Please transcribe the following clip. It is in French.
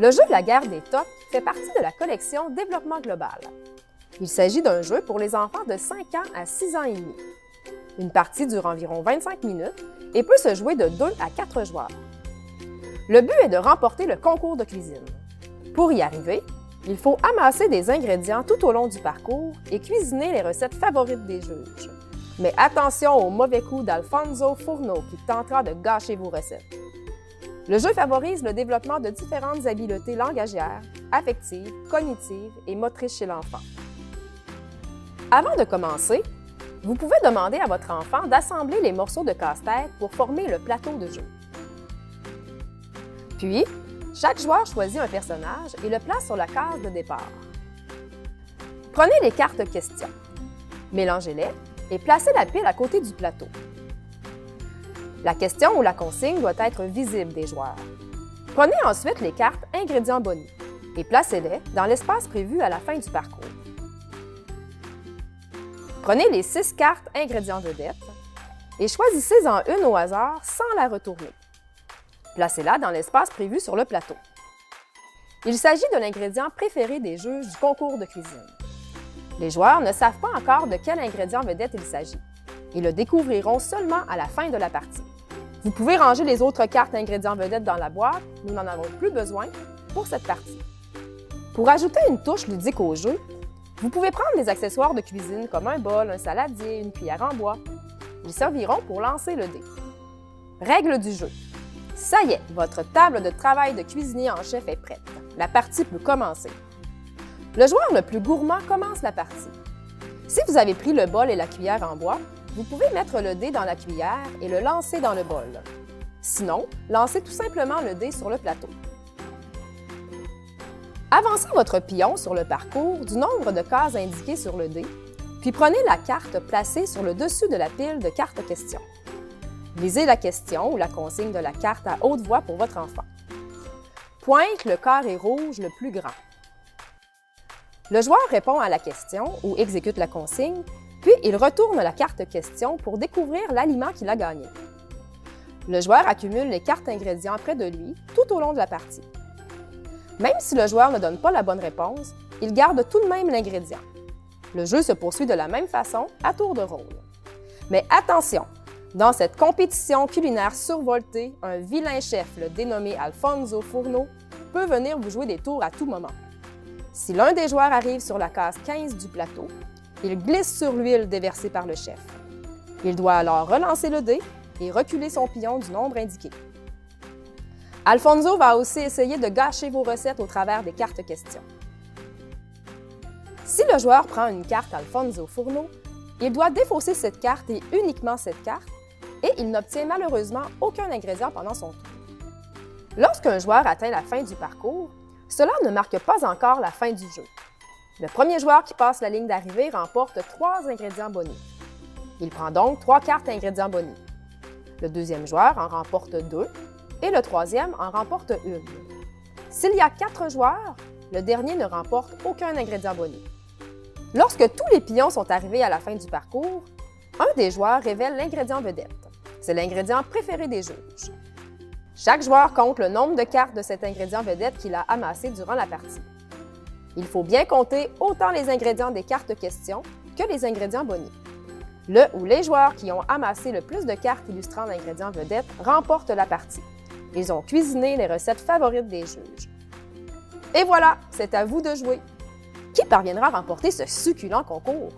Le jeu La guerre des tops fait partie de la collection Développement global. Il s'agit d'un jeu pour les enfants de 5 ans à 6 ans et demi. Une partie dure environ 25 minutes et peut se jouer de 2 à 4 joueurs. Le but est de remporter le concours de cuisine. Pour y arriver, il faut amasser des ingrédients tout au long du parcours et cuisiner les recettes favorites des juges. Mais attention au mauvais coup d'Alfonso Fourneau qui tentera de gâcher vos recettes. Le jeu favorise le développement de différentes habiletés langagières, affectives, cognitives et motrices chez l'enfant. Avant de commencer, vous pouvez demander à votre enfant d'assembler les morceaux de casse-tête pour former le plateau de jeu. Puis, chaque joueur choisit un personnage et le place sur la case de départ. Prenez les cartes questions, mélangez-les et placez la pile à côté du plateau. La question ou la consigne doit être visible des joueurs. Prenez ensuite les cartes ingrédients bonus et placez-les dans l'espace prévu à la fin du parcours. Prenez les 6 cartes ingrédients vedettes et choisissez-en une au hasard sans la retourner. Placez-la dans l'espace prévu sur le plateau. Il s'agit de l'ingrédient préféré des juges du concours de cuisine. Les joueurs ne savent pas encore de quel ingrédient vedette il s'agit. Ils le découvriront seulement à la fin de la partie. Vous pouvez ranger les autres cartes ingrédients vedettes dans la boîte, nous n'en avons plus besoin pour cette partie. Pour ajouter une touche ludique au jeu, vous pouvez prendre des accessoires de cuisine comme un bol, un saladier, une cuillère en bois. Ils serviront pour lancer le dé. Règles du jeu. Ça y est, votre table de travail de cuisinier en chef est prête. La partie peut commencer. Le joueur le plus gourmand commence la partie. Si vous avez pris le bol et la cuillère en bois, vous pouvez mettre le dé dans la cuillère et le lancer dans le bol. Sinon, lancez tout simplement le dé sur le plateau. Avancez votre pion sur le parcours du nombre de cases indiquées sur le dé, puis prenez la carte placée sur le dessus de la pile de cartes questions. Lisez la question ou la consigne de la carte à haute voix pour votre enfant. Pointe le carré rouge le plus grand. Le joueur répond à la question ou exécute la consigne, puis il retourne la carte question pour découvrir l'aliment qu'il a gagné. Le joueur accumule les cartes ingrédients près de lui tout au long de la partie. Même si le joueur ne donne pas la bonne réponse, il garde tout de même l'ingrédient. Le jeu se poursuit de la même façon à tour de rôle. Mais attention! Dans cette compétition culinaire survoltée, un vilain chef, le dénommé Alfonso Fourneau, peut venir vous jouer des tours à tout moment. Si l'un des joueurs arrive sur la case 15 du plateau, il glisse sur l'huile déversée par le chef. Il doit alors relancer le dé et reculer son pion du nombre indiqué. Alfonso va aussi essayer de gâcher vos recettes au travers des cartes questions. Si le joueur prend une carte Alfonso Fourneau, il doit défausser cette carte et uniquement cette carte, et il n'obtient malheureusement aucun ingrédient pendant son tour. Lorsqu'un joueur atteint la fin du parcours, cela ne marque pas encore la fin du jeu. Le premier joueur qui passe la ligne d'arrivée remporte 3 ingrédients bonus. Il prend donc 3 cartes ingrédients bonus. Le deuxième joueur en remporte 2 et le troisième en remporte 1. S'il y a 4 joueurs, le dernier ne remporte aucun ingrédient bonus. Lorsque tous les pions sont arrivés à la fin du parcours, un des joueurs révèle l'ingrédient vedette. C'est l'ingrédient préféré des juges. Chaque joueur compte le nombre de cartes de cet ingrédient vedette qu'il a amassé durant la partie. Il faut bien compter autant les ingrédients des cartes questions que les ingrédients bonus. Le ou les joueurs qui ont amassé le plus de cartes illustrant l'ingrédient vedette remportent la partie. Ils ont cuisiné les recettes favorites des juges. Et voilà, c'est à vous de jouer. Qui parviendra à remporter ce succulent concours?